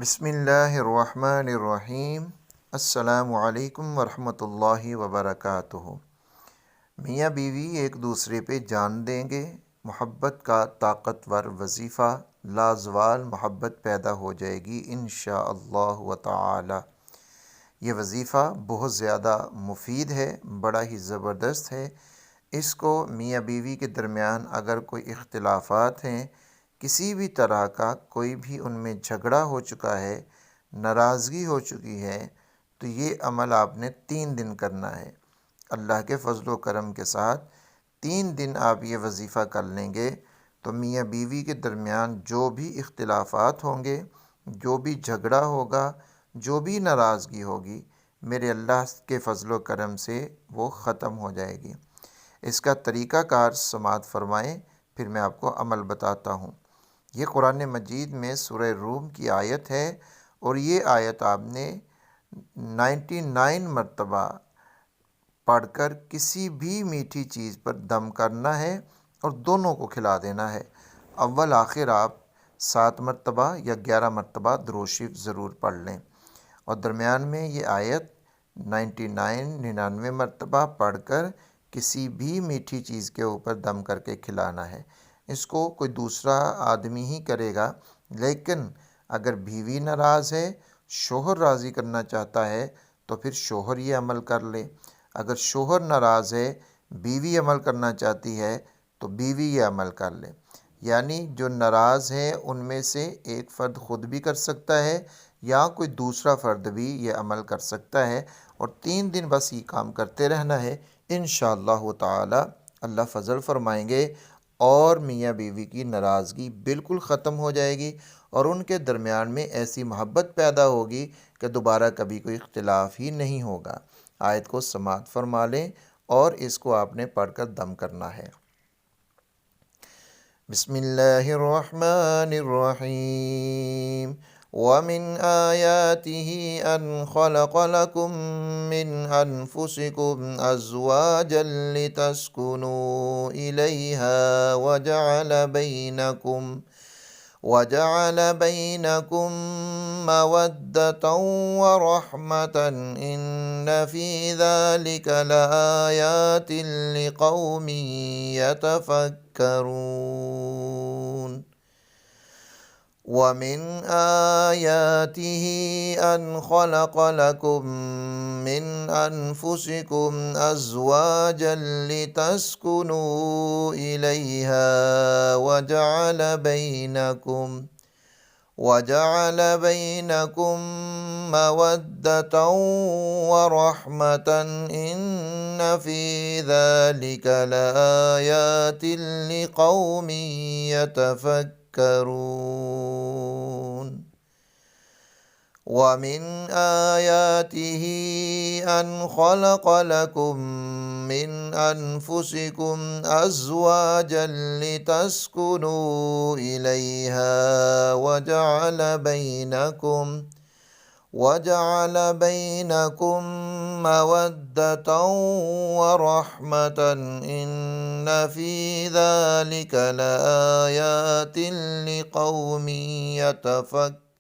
بسم اللہ الرحمن الرحیم۔ السلام علیکم ورحمۃ اللہ وبرکاتہ۔ میاں بیوی ایک دوسرے پہ جان دیں گے، محبت کا طاقتور وظیفہ، لازوال محبت پیدا ہو جائے گی انشاءاللہ و تعالی۔ یہ وظیفہ بہت زیادہ مفید ہے، بڑا ہی زبردست ہے۔ اس کو میاں بیوی کے درمیان اگر کوئی اختلافات ہیں، کسی بھی طرح کا کوئی بھی ان میں جھگڑا ہو چکا ہے، ناراضگی ہو چکی ہے، تو یہ عمل آپ نے 3 دن کرنا ہے۔ اللہ کے فضل و کرم کے ساتھ 3 دن آپ یہ وظیفہ کر لیں گے تو میاں بیوی کے درمیان جو بھی اختلافات ہوں گے، جو بھی جھگڑا ہوگا، جو بھی ناراضگی ہوگی، میرے اللہ کے فضل و کرم سے وہ ختم ہو جائے گی۔ اس کا طریقہ کار سماعت فرمائیں، پھر میں آپ کو عمل بتاتا ہوں۔ یہ قرآن مجید میں سورہ روم کی آیت ہے، اور یہ آیت آپ نے 99 مرتبہ پڑھ کر کسی بھی میٹھی چیز پر دم کرنا ہے اور دونوں کو کھلا دینا ہے۔ اول آخر آپ 7 مرتبہ یا 11 مرتبہ درود شریف ضرور پڑھ لیں، اور درمیان میں یہ آیت 99 مرتبہ پڑھ کر کسی بھی میٹھی چیز کے اوپر دم کر کے کھلانا ہے۔ اس کو کوئی دوسرا آدمی ہی کرے گا، لیکن اگر بیوی ناراض ہے، شوہر راضی کرنا چاہتا ہے تو پھر شوہر یہ عمل کر لے۔ اگر شوہر ناراض ہے، بیوی عمل کرنا چاہتی ہے تو بیوی یہ عمل کر لے۔ یعنی جو ناراض ہے ان میں سے ایک فرد خود بھی کر سکتا ہے، یا کوئی دوسرا فرد بھی یہ عمل کر سکتا ہے، اور 3 دن بس یہ کام کرتے رہنا ہے۔ انشاءاللہ تعالی اللہ فضل فرمائیں گے اور میاں بیوی کی ناراضگی بالکل ختم ہو جائے گی، اور ان کے درمیان میں ایسی محبت پیدا ہوگی کہ دوبارہ کبھی کوئی اختلاف ہی نہیں ہوگا۔ آیت کو سماعت فرما لیں اور اس کو آپ نے پڑھ کر دم کرنا ہے۔ بسم اللہ الرحمن الرحیم۔ وَمِنْ آيَاتِهِ أَنْ خَلَقَ لَكُم مِّنْ أَنفُسِكُمْ أَزْوَاجًا لِتَسْكُنُوا إِلَيْهَا وَجَعَلَ بَيْنَكُم مَّوَدَّةً وَرَحْمَةً إِنَّ فِي ذَلِكَ لَآيَاتٍ لِقَوْمٍ يَتَفَكَّرُونَ۔ وَمِنْ آيَاتِهِ أَنْ خَلَقَ لَكُم مِّنْ أَنفُسِكُمْ أَزْوَاجًا لِتَسْكُنُوا إِلَيْهَا وَجَعَلَ بَيْنَكُم مَّوَدَّةً وَرَحْمَةً إِنَّ فِي ذَلِكَ لَآيَاتٍ لِقَوْمٍ يَتَفَكَّرُونَ۔ وَمِنْ آيَاتِهِ أَنْ خَلَقَ لَكُم مِّنْ أَنفُسِكُمْ أَزْوَاجًا لِتَسْكُنُوا إِلَيْهَا وَجَعَلَ بَيْنَكُم مَّوَدَّةً وَرَحْمَةً إِنَّ فِي ذَلِكَ لَآيَاتٍ لِقَوْمٍ يَتَفَكَّرُونَ۔